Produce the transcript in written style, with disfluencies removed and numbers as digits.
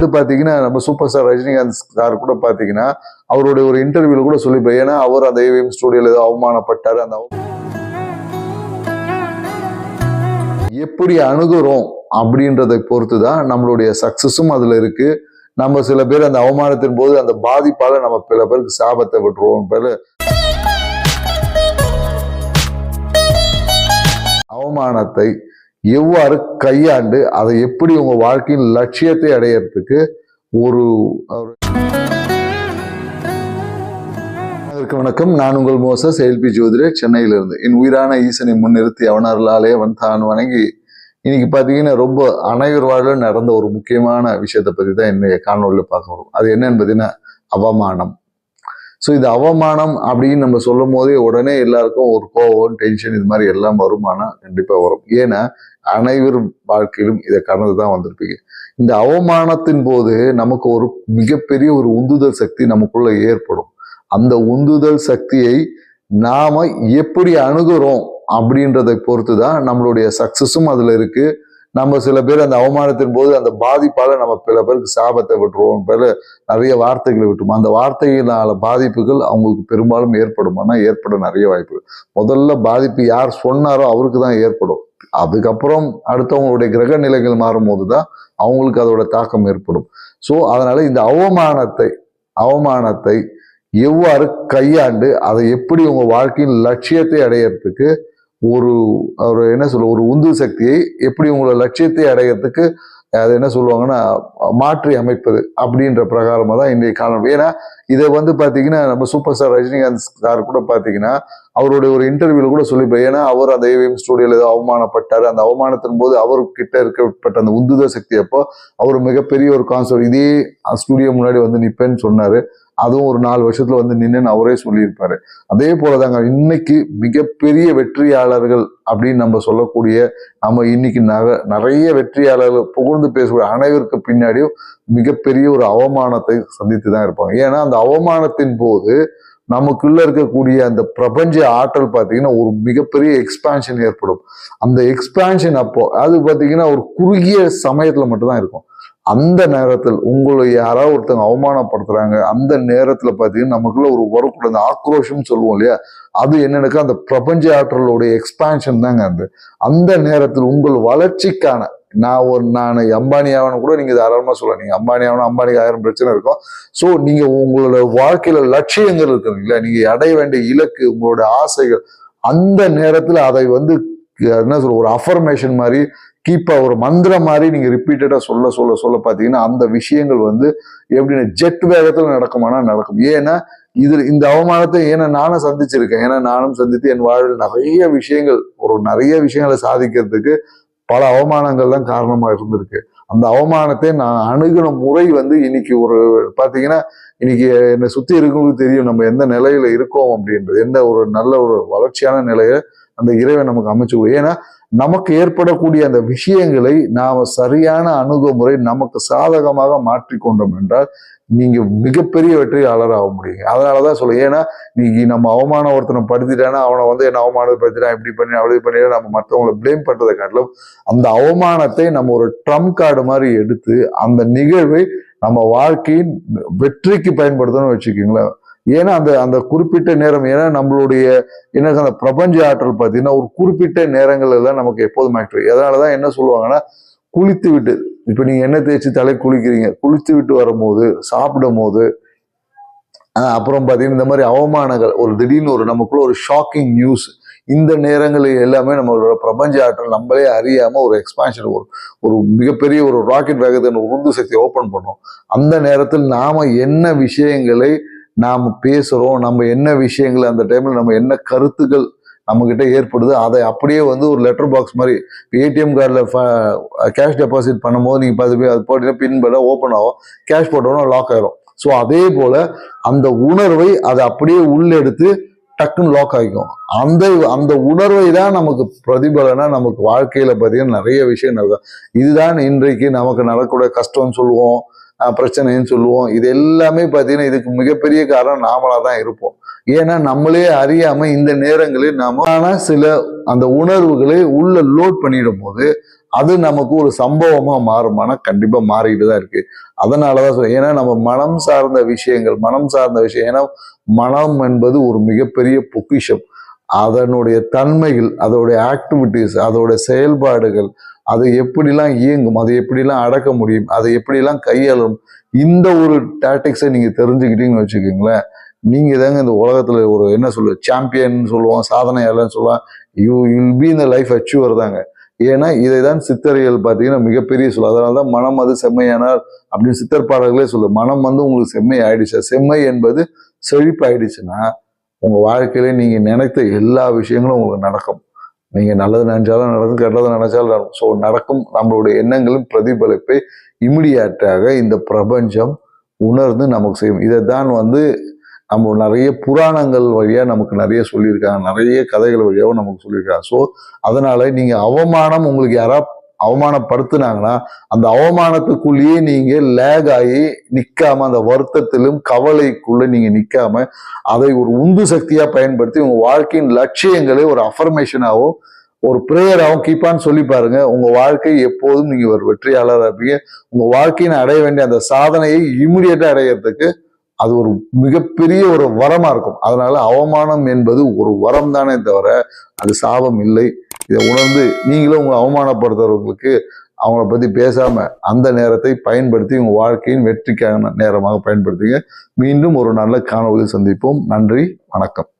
வந்து பாத்தீங்கன்னா நம்ம சூப்பர் ஸ்டார் ரஜினிகாந்த் சார் கூட பாத்தீங்கன்னா அவருடைய ஒரு இன்டர்வியூல கூட சொல்லிப்பேன். ஏன்னா அவர் அந்த ஏவிஎம் ஸ்டுடியோல ஏதோ அவமானப்பட்டாரு. அந்த எப்படி அணுகுறோம் அப்படின்றதை பொறுத்துதான் நம்மளுடைய சக்சஸும் அதுல இருக்கு. நம்ம சில பேர் அந்த அவமானத்தின் போது அந்த பாதிப்பால நம்ம பல பேருக்கு சாபத்தை விட்டுருவோம். அவமானத்தை எவ்வாறு கையாண்டு அதை எப்படி உங்க வாழ்க்கையின் லட்சியத்தை அடையறதுக்கு வணக்கம். நான் உங்கள் மோசஸ் எல்பி ஜோதிடர், சென்னையிலிருந்து. என் உயிரான ஈசனை முன்னிறுத்தி அவனர்களாலே அவன் தான் வணங்கி இன்னைக்கு பாத்தீங்கன்னா ரொம்ப அனைவர் வாழ்வில் நடந்த ஒரு முக்கியமான விஷயத்தை பத்தி தான் என்னுடைய காணொலியில் பார்க்க வரும். அது என்னன்னு பார்த்தீங்கன்னா அவமானம். ஸோ இது அவமானம் அப்படின்னு நம்ம சொல்லும் போதே உடனே எல்லாருக்கும் ஒரு கோவம், டென்ஷன் இது மாதிரி எல்லாம் வருமானம் கண்டிப்பா வரும். ஏன்னா அனைவர் வாழ்க்கையிலும் இதை கடந்து தான் வந்திருப்பீங்க. இந்த அவமானத்தின் போது நமக்கு ஒரு மிகப்பெரிய ஒரு உந்துதல் சக்தி நமக்குள்ள ஏற்படும். அந்த உந்துதல் சக்தியை நாம எப்படி அணுகுறோம் அப்படின்றதை பொறுத்து தான் நம்மளுடைய சக்சஸும் அதுல இருக்கு. நம்ம சில பேர் அந்த அவமானத்தின் போது அந்த பாதிப்பால நம்ம பல பேருக்கு சாபத்தை விட்டுருவோம், நிறைய வார்த்தைகளை விட்டுருவோம். அந்த வார்த்தையினால பாதிப்புகள் அவங்களுக்கு பெரும்பாலும் ஏற்படும். ஆனால் ஏற்பட நிறைய வாய்ப்புகள். முதல்ல பாதிப்பு யார் சொன்னாரோ அவருக்கு தான் ஏற்படும். அதுக்கப்புறம் அடுத்தவங்களுடைய கிரக நிலைகள் மாறும் போதுதான் அவங்களுக்கு அதோட தாக்கம் ஏற்படும். ஸோ அதனால இந்த அவமானத்தை எவ்வாறு கையாண்டு அதை எப்படி உங்க வாழ்க்கையின் லட்சியத்தை அடையறதுக்கு ஒரு உந்து சக்தியை எப்படி உங்களோட லட்சியத்தை அடையறதுக்கு அது என்ன சொல்லுவாங்கன்னா மாற்றி அமைப்பது அப்படின்ற பிரகாரமா தான் இன்றைய காலம். ஏன்னா இதை வந்து பாத்தீங்கன்னா நம்ம சூப்பர் ஸ்டார் ரஜினிகாந்த் சார் கூட பாத்தீங்கன்னா அவருடைய ஒரு இன்டர்வியூல கூட சொல்லிப்பேன். ஏன்னா அவர் அந்த ஏவிஎம் ஸ்டுடியோல ஏதோ அவமானப்பட்டாரு. அந்த அவமானத்தின் போது அவர்கிட்ட இருக்கப்பட்ட அந்த உந்துதல் சக்தி அப்போ அவர் மிகப்பெரிய ஒரு கான்செப்ட் இதே ஸ்டுடியோ முன்னாடி வந்து நிப்பேன்னு சொன்னாரு. அதுவும் ஒரு 4 வருஷத்துல வந்து நின்னுன்னு அவரே சொல்லியிருப்பாரு. அதே போலதாங்க இன்னைக்கு மிகப்பெரிய வெற்றியாளர்கள் அப்படின்னு நம்ம சொல்லக்கூடிய நம்ம இன்னைக்கு நிறைய வெற்றியாளர்கள் புகழ்ந்து பேசக்கூடிய அனைவருக்கு பின்னாடியும் மிகப்பெரிய ஒரு அவமானத்தை சந்தித்து தான் இருப்பாங்க. ஏன்னா அந்த அவமானத்தின் போது நமக்குள்ள இருக்கக்கூடிய அந்த பிரபஞ்ச ஆற்றல் பார்த்தீங்கன்னா ஒரு மிகப்பெரிய எக்ஸ்பான்ஷன் ஏற்படும். அந்த எக்ஸ்பான்ஷன் அப்போ அது பார்த்தீங்கன்னா ஒரு குறுகிய சமயத்துல மட்டும்தான் இருக்கும். அந்த நேரத்தில் உங்களை யாராவது ஒருத்தவங்க அவமானப்படுத்துறாங்க, அந்த நேரத்துல பாத்தீங்கன்னா நமக்குள்ள ஒரு வரக்கூட அந்த ஆக்ரோஷம் சொல்லுவோம் இல்லையா, அது என்னன்னா அந்த பிரபஞ்ச ஆற்றலோடைய எக்ஸ்பான்ஷன் தாங்க. அந்த நேரத்தில் உங்கள் வளர்ச்சிக்கான நான் அம்பானி ஆகணும் கூட நீங்க தாராளமா சொல்லலாம். நீங்க அம்பானி ஆகணும், அம்பானிக்கு 1000 பிரச்சனை இருக்கும். ஸோ நீங்க உங்களோட வாழ்க்கையில லட்சியங்கள் இருக்குங்களா, நீங்க அடைய வேண்டிய இலக்கு, உங்களோட ஆசைகள், அந்த நேரத்துல அதை வந்து என்ன சொல்ற ஒரு அஃபர்மேஷன் மாதிரி கீப்பா ஒரு மந்திரம் மாதிரி நீங்க ரிப்பீட்டடா சொல்ல பாத்தீங்கன்னா அந்த விஷயங்கள் வந்து எப்படின்னா ஜெட் வேகத்துல நடக்குமானா நடக்கும். ஏன்னா இந்த அவமானத்தை நானும் சந்திச்சிருக்கேன். ஏன்னா நானும் சந்தித்து என் வாழ்வில் நிறைய விஷயங்களை சாதிக்கிறதுக்கு பல அவமானங்கள் தான் காரணமா இருந்திருக்கு. அந்த அவமானத்தை நான் அணுகின முறை வந்து இன்னைக்கு பாத்தீங்கன்னா இன்னைக்கு என்னை சுத்தி இருக்கவங்களுக்கு தெரியும் நம்ம எந்த நிலையில இருக்கோம் அப்படின்றது. எந்த ஒரு நல்ல ஒரு வளர்ச்சியான நிலையை அந்த இறைவன் நமக்கு அமைச்சு. ஏன்னா நமக்கு ஏற்படக்கூடிய அந்த விஷயங்களை நாம சரியான அணுகுமுறை நமக்கு சாதகமாக மாற்றிக்கொண்டோம் என்றால் நீங்க மிகப்பெரிய வெற்றியாளர் ஆக முடியுங்க. அதனாலதான் சொல்லுங்க. ஏன்னா நீங்க நம்ம அவமானம் ஒருத்தனை படுத்திட்டானா அவனை வந்து என்ன அவமானப்படுத்திட்டான், இப்படி பண்ணி அப்படி பண்ணி நம்ம மற்றவங்களை பிளேம் பண்றதை காட்டிலும் அந்த அவமானத்தை நம்ம ஒரு ட்ரம்ப் கார்டு மாதிரி எடுத்து அந்த நிகழ்வை நம்ம வாழ்க்கையின் வெற்றிக்கு பயன்படுத்தணும்னு வச்சுக்கீங்களேன். ஏன்னா அந்த குறிப்பிட்ட நேரம், ஏன்னா நம்மளுடைய அந்த பிரபஞ்ச ஆற்றல் பார்த்தீங்கன்னா ஒரு குறிப்பிட்ட நேரங்கள் எல்லாம் நமக்கு எப்போதும் ஆக்டிவ். அதனாலதான் என்ன சொல்லுவாங்கன்னா குளித்து விட்டு, இப்ப நீங்க எண்ணெய் தேய்ச்சி தலை குளிக்கிறீங்க, குளித்து விட்டு வரும்போது சாப்பிடும் போது அப்புறம் பார்த்தீங்கன்னா இந்த மாதிரி அவமானங்கள் ஒரு திடீர்னு நமக்குள்ள ஒரு ஷாக்கிங் நியூஸ், இந்த நேரங்களில் எல்லாமே நம்மளோட பிரபஞ்ச ஆற்றல் நம்மளே அறியாம ஒரு எக்ஸ்பான்ஷன் ஒரு மிகப்பெரிய ஒரு ராக்கெட் வேகத்தை உந்து சக்தியை ஓப்பன் பண்ணோம். அந்த நேரத்தில் நாம என்ன விஷயங்களை நாம பேசுறோம், நம்ம என்ன விஷயங்கள் அந்த டைம்ல நம்ம என்ன கருத்துக்கள் நம்ம கிட்ட ஏற்படுது, அதை அப்படியே வந்து ஒரு லெட்டர் பாக்ஸ் மாதிரி ஏடிஎம் கார்டில் கேஷ் டெபாசிட் பண்ணும்போது நீங்க பார்த்து அது போட்டீங்கன்னா பின் பண்ண ஓப்பன் ஆகும், கேஷ் போட்டோம்னா லாக் ஆயிரும். ஸோ அதே போல அந்த உணர்வை அதை அப்படியே உள்ளெடுத்து டக்குன்னு லாக் ஆகிக்கும். அந்த உணர்வை தான் நமக்கு பிரதிபலனா நமக்கு வாழ்க்கையில பார்த்தீங்கன்னா நிறைய விஷயம் நடக்கும். இதுதான் இன்றைக்கு நமக்கு நடக்கூடிய கஷ்டம்னு சொல்லுவோம், பிரச்சனைன்னு சொல்லுவோம். இது எல்லாமே பார்த்தீங்கன்னா இதுக்கு மிகப்பெரிய காரணம் நாமளா தான் இருப்போம். ஏன்னா நம்மளே அறியாம இந்த நேரங்களில் நாம சில அந்த உணர்வுகளை உள்ள லோட் பண்ணிடும் போது அது நமக்கு ஒரு சம்பவமா மாறுமானா கண்டிப்பா மாறிட்டு தான் இருக்கு. அதனாலதான் சொல்றேன். ஏன்னா நம்ம மனம் சார்ந்த விஷயம், ஏன்னா மனம் என்பது ஒரு மிகப்பெரிய பொக்கிஷம். அதனுடைய தன்மைகள், அதோடைய ஆக்டிவிட்டிஸ், அதோட செயல்பாடுகள், அது எப்படிலாம் இயங்கும், அதை எப்படிலாம் அடக்க முடியும், அதை எப்படிலாம் கையாளும், இந்த ஒரு டாக்டிக்ஸை நீங்க தெரிஞ்சுக்கிட்டீங்கன்னு வச்சுக்கோங்களேன், நீங்க தாங்க இந்த உலகத்துல ஒரு என்ன சொல்லுவோம், சாம்பியன் சொல்லுவோம், சாதனையாளர்னு சொல்லுவான். யூ வில் பி இந்த லைஃப் அச்சீவர் தாங்க. ஏன்னா இதைதான் சித்தர்கள் பார்த்தீங்கன்னா மிகப்பெரிய சொல்லும். அதனாலதான் மனம் அது செம்மையானார் அப்படின்னு சித்தர் பாடல்களே சொல்லும். மனம் உங்களுக்கு செம்மை ஆயிடுச்சு. செம்மை என்பது செழிப்பு ஆயிடுச்சுன்னா உங்க வாழ்க்கையில நீங்க நினைத்த எல்லா விஷயங்களும் உங்களுக்கு நடக்கும். நீங்க நல்லது நினைச்சாலும் நடக்கும், கெட்டது நினைச்சாலும் நடக்கும். ஸோ நடக்கும். நம்மளுடைய எண்ணங்களின் பிரதிபலிப்பை இமிடியேட்டாக இந்த பிரபஞ்சம் உணர்ந்து நமக்கு செய்யும். இதைத்தான் நம்ம நிறைய புராணங்கள் வழியா நமக்கு நிறைய சொல்லியிருக்காங்க, நிறைய கதைகள் வழியாகவும் நமக்கு சொல்லியிருக்காங்க. ஸோ அதனால நீங்க அவமானம் உங்களுக்கு யாராவது அவமானப்படுத்தினாங்கன்னா அந்த அவமானத்துக்குள்ளேயே நீங்க லேக் ஆகி நிக்காம, அந்த வருத்தத்திலும் கவலைக்குள்ள நீங்க நிக்காம அதை ஒரு உந்து சக்தியா பயன்படுத்தி உங்க வாழ்க்கையின் லட்சியங்களை ஒரு அஃபர்மேஷனாகவும் ஒரு பிரேயராகவும் கீப்பான்னு சொல்லி பாருங்க. உங்க வாழ்க்கை எப்போதும் நீங்க ஒரு வெற்றியாளராக இருப்பீங்க. உங்க வாழ்க்கையின் அடைய வேண்டிய அந்த சாதனையை இமிடியேட்டா அடையிறதுக்கு அது ஒரு மிகப்பெரிய ஒரு வரமா இருக்கும். அதனால அவமானம் என்பது ஒரு வரம் தானே தவிர அது சாபம் இல்லை. இதை உணர்ந்து நீங்களும் உங்களை அவமானப்படுத்துறவங்களுக்கு அவங்கள பத்தி பேசாம அந்த நேரத்தை பயன்படுத்தி உங்க வாழ்க்கையின் வெற்றிக்கான நேரமாக பயன்படுத்துங்க. மீண்டும் ஒரு நல்ல காணொளியில் சந்திப்போம். நன்றி, வணக்கம்.